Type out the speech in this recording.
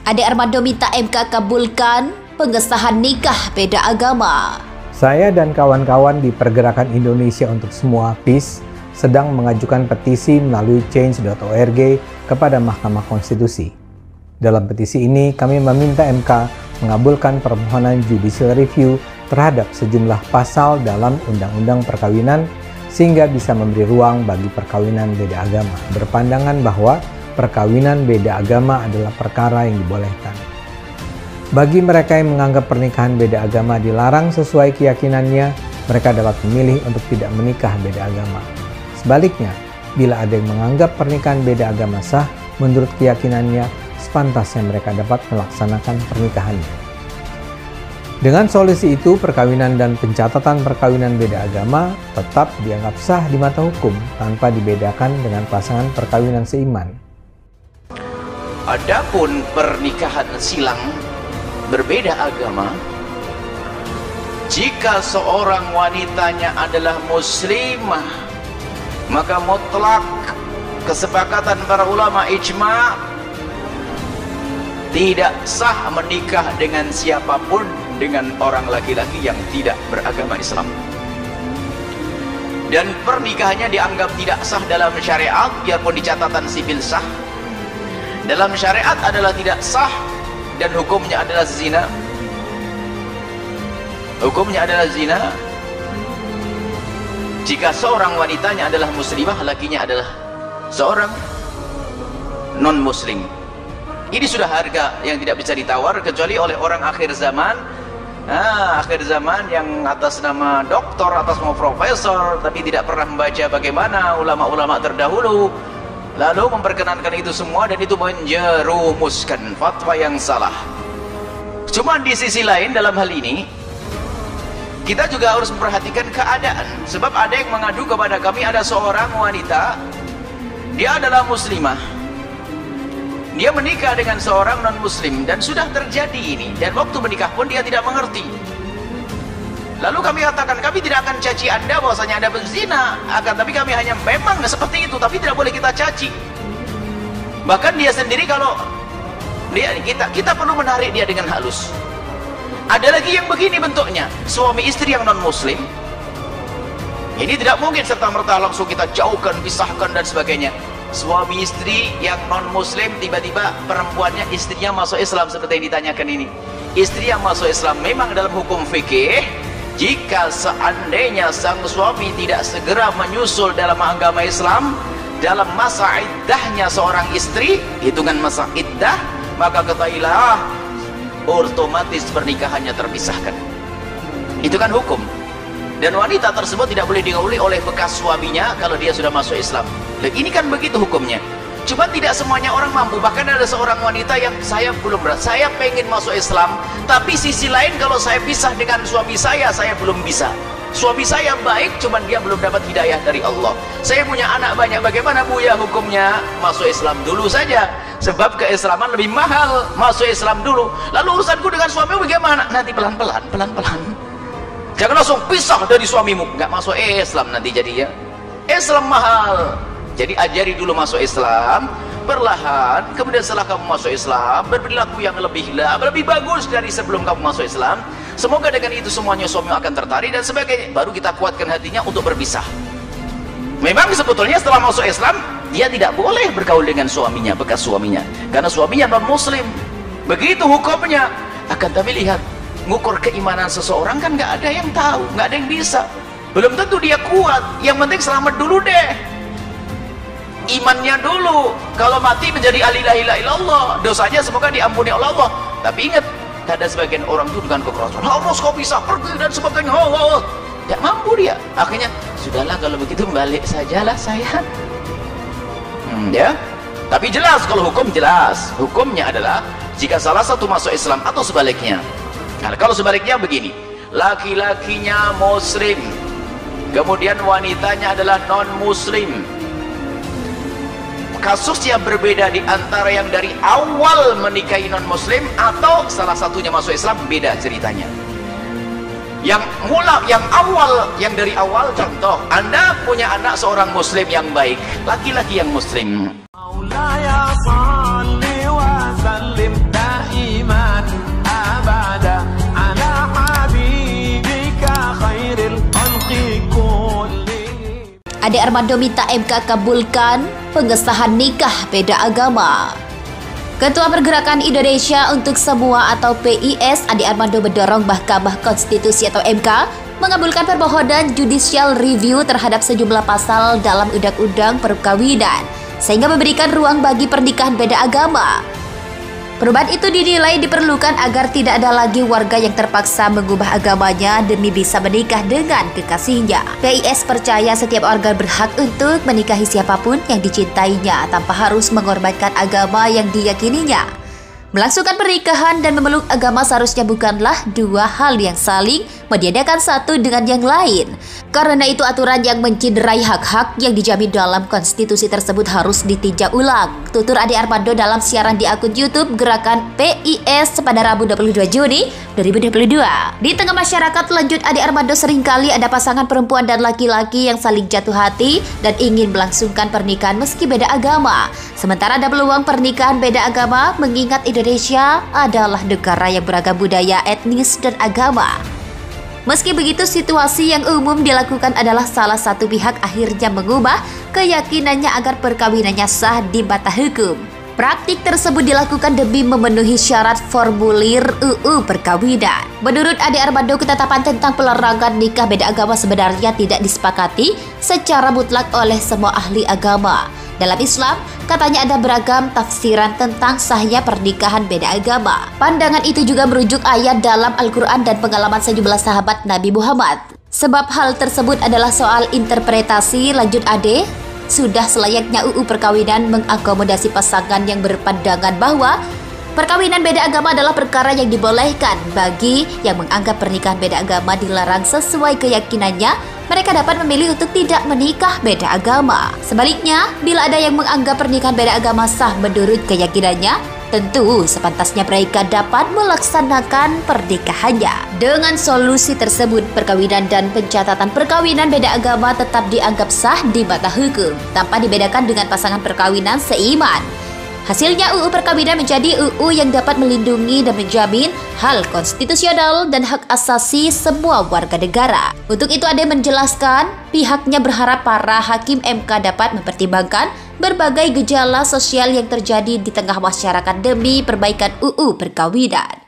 Ade Armando minta MK kabulkan pengesahan nikah beda agama. Saya dan kawan-kawan di Pergerakan Indonesia untuk Semua PIS sedang mengajukan petisi melalui change.org kepada Mahkamah Konstitusi. Dalam petisi ini, kami meminta MK mengabulkan permohonan judicial review terhadap sejumlah pasal dalam Undang-Undang Perkawinan sehingga bisa memberi ruang bagi perkawinan beda agama, berpandangan bahwa perkawinan beda agama adalah perkara yang dibolehkan. Bagi mereka yang menganggap pernikahan beda agama dilarang sesuai keyakinannya, mereka dapat memilih untuk tidak menikah beda agama. Sebaliknya, bila ada yang menganggap pernikahan beda agama sah, menurut keyakinannya, sepantasnya mereka dapat melaksanakan pernikahannya. Dengan solusi itu, perkawinan dan pencatatan perkawinan beda agama tetap dianggap sah di mata hukum tanpa dibedakan dengan pasangan perkawinan seiman. Adapun pernikahan silang berbeda agama, jika seorang wanitanya adalah muslimah, maka mutlak kesepakatan para ulama ijma' tidak sah menikah dengan siapapun dengan orang laki-laki yang tidak beragama Islam, dan pernikahannya dianggap tidak sah dalam syariat biarpun di catatan sipil sah. Dalam syariat adalah tidak sah dan hukumnya adalah zina. Hukumnya adalah zina jika seorang wanitanya adalah muslimah, lakinya adalah seorang non muslim. Ini sudah harga yang tidak bisa ditawar kecuali oleh orang akhir zaman. Akhir zaman yang atas nama doktor, atas nama profesor, tapi tidak pernah membaca bagaimana ulama-ulama terdahulu, lalu memperkenankan itu semua, dan itu menjerumuskan fatwa yang salah. Cuma di sisi lain dalam hal ini kita juga harus memperhatikan keadaan, sebab ada yang mengadu kepada kami, ada seorang wanita, dia adalah muslimah, dia menikah dengan seorang non muslim dan sudah terjadi ini, dan waktu menikah pun dia tidak mengerti. Lalu kami katakan, kami tidak akan caci anda bahwasanya anda berzina, tapi kami hanya memang seperti itu, tapi tidak boleh kita caci. Bahkan dia sendiri, kalau kita perlu menarik dia dengan halus. Ada lagi yang begini bentuknya, suami istri yang non muslim. Ini tidak mungkin serta-merta langsung kita jauhkan, pisahkan dan sebagainya. Suami istri yang non muslim, tiba-tiba perempuannya, istrinya masuk Islam seperti yang ditanyakan ini. Istri yang masuk Islam, memang dalam hukum fikih, jika seandainya sang suami tidak segera menyusul dalam agama Islam dalam masa iddahnya seorang istri, hitungan masa iddah, maka ketahuilah otomatis pernikahannya terpisahkan. Itu kan hukum. Dan wanita tersebut tidak boleh digauli oleh bekas suaminya kalau dia sudah masuk Islam. Dan ini kan begitu hukumnya. Cuma tidak semuanya orang mampu. Bahkan ada seorang wanita yang, saya belum berat, saya pengen masuk Islam, tapi sisi lain kalau saya pisah dengan suami saya belum bisa. Suami saya baik, cuman dia belum dapat hidayah dari Allah. Saya punya anak banyak, bagaimana Bu ya hukumnya? Masuk Islam dulu saja, sebab keislaman lebih mahal. Masuk Islam dulu, lalu urusanku dengan suamimu bagaimana? Nanti pelan-pelan, pelan-pelan. Jangan langsung pisah dari suamimu, nggak masuk Islam nanti jadinya. Islam mahal. Jadi ajari dulu masuk Islam, perlahan, kemudian setelah kamu masuk Islam, berperilaku yang lebih bagus dari sebelum kamu masuk Islam. Semoga dengan itu semuanya suami akan tertarik dan sebagainya. Baru kita kuatkan hatinya untuk berpisah. Memang sebetulnya setelah masuk Islam, dia tidak boleh bergaul dengan suaminya, bekas suaminya, karena suaminya non muslim. Begitu hukumnya. Akan tapi lihat, ngukur keimanan seseorang kan nggak ada yang tahu, nggak ada yang bisa. Belum tentu dia kuat. Yang penting selamat dulu deh, imannya dulu. Kalau mati menjadi ahli la ilaha illallah, dosanya semoga diampuni oleh Allah. Tapi ingat, ada sebagian orang itu dengan kekerasan, harus kau bisa pergi dan sebagainya. Tidak mampu dia. Akhirnya, sudahlah kalau begitu balik sajalah saya. Ya. Tapi jelas, kalau hukum jelas. Hukumnya adalah jika salah satu masuk Islam atau sebaliknya. Nah, kalau sebaliknya begini, laki-lakinya muslim, kemudian wanitanya adalah non muslim. Kasusnya berbeda di antara yang dari awal menikahi non muslim atau salah satunya masuk Islam, beda ceritanya. Yang awal, yang dari awal, contoh, Anda punya anak seorang muslim yang baik, laki-laki yang muslim. Ade Armando minta MK kabulkan pengesahan nikah beda agama. Ketua Pergerakan Indonesia untuk Semua atau PIS, Ade Armando mendorong Mahkamah Konstitusi atau MK mengabulkan permohonan judicial review terhadap sejumlah pasal dalam Undang-Undang Perkawinan, sehingga memberikan ruang bagi pernikahan beda agama. Perubahan itu dinilai diperlukan agar tidak ada lagi warga yang terpaksa mengubah agamanya demi bisa menikah dengan kekasihnya. PIS percaya setiap warga berhak untuk menikahi siapapun yang dicintainya tanpa harus mengorbankan agama yang diyakininya. Melangsungkan pernikahan dan memeluk agama seharusnya bukanlah dua hal yang saling meniadakan satu dengan yang lain. Karena itu aturan yang menciderai hak-hak yang dijamin dalam konstitusi tersebut harus ditinjau ulang, tutur Ade Armando dalam siaran di akun YouTube Gerakan PIS pada Rabu 22 Juni 2022. Di tengah masyarakat, lanjut Ade Armando, seringkali ada pasangan perempuan dan laki-laki yang saling jatuh hati dan ingin melangsungkan pernikahan meski beda agama. Sementara ada peluang pernikahan beda agama mengingat Indonesia adalah negara yang beragam budaya, etnis, dan agama. Meski begitu, situasi yang umum dilakukan adalah salah satu pihak akhirnya mengubah keyakinannya agar perkawinannya sah di mata hukum. Praktik tersebut dilakukan demi memenuhi syarat formulir UU Perkawinan. Menurut Ade Armando, ketetapan tentang pelarangan nikah beda agama sebenarnya tidak disepakati secara mutlak oleh semua ahli agama. Dalam Islam, katanya ada beragam tafsiran tentang sahnya pernikahan beda agama. Pandangan itu juga merujuk ayat dalam Al-Quran dan pengalaman sejumlah sahabat Nabi Muhammad. Sebab hal tersebut adalah soal interpretasi, lanjut Ade, sudah selayaknya UU Perkawinan mengakomodasi pasangan yang berpandangan bahwa perkawinan beda agama adalah perkara yang dibolehkan. Bagi yang menganggap pernikahan beda agama dilarang sesuai keyakinannya, mereka dapat memilih untuk tidak menikah beda agama. Sebaliknya, bila ada yang menganggap pernikahan beda agama sah menurut keyakinannya, tentu sepantasnya mereka dapat melaksanakan pernikahannya. Dengan solusi tersebut, perkawinan dan pencatatan perkawinan beda agama tetap dianggap sah di mata hukum, tanpa dibedakan dengan pasangan perkawinan seiman. Hasilnya UU Perkawinan menjadi UU yang dapat melindungi dan menjamin hal konstitusional dan hak asasi semua warga negara. Untuk itu Ade menjelaskan, pihaknya berharap para hakim MK dapat mempertimbangkan berbagai gejala sosial yang terjadi di tengah masyarakat demi perbaikan UU Perkawinan.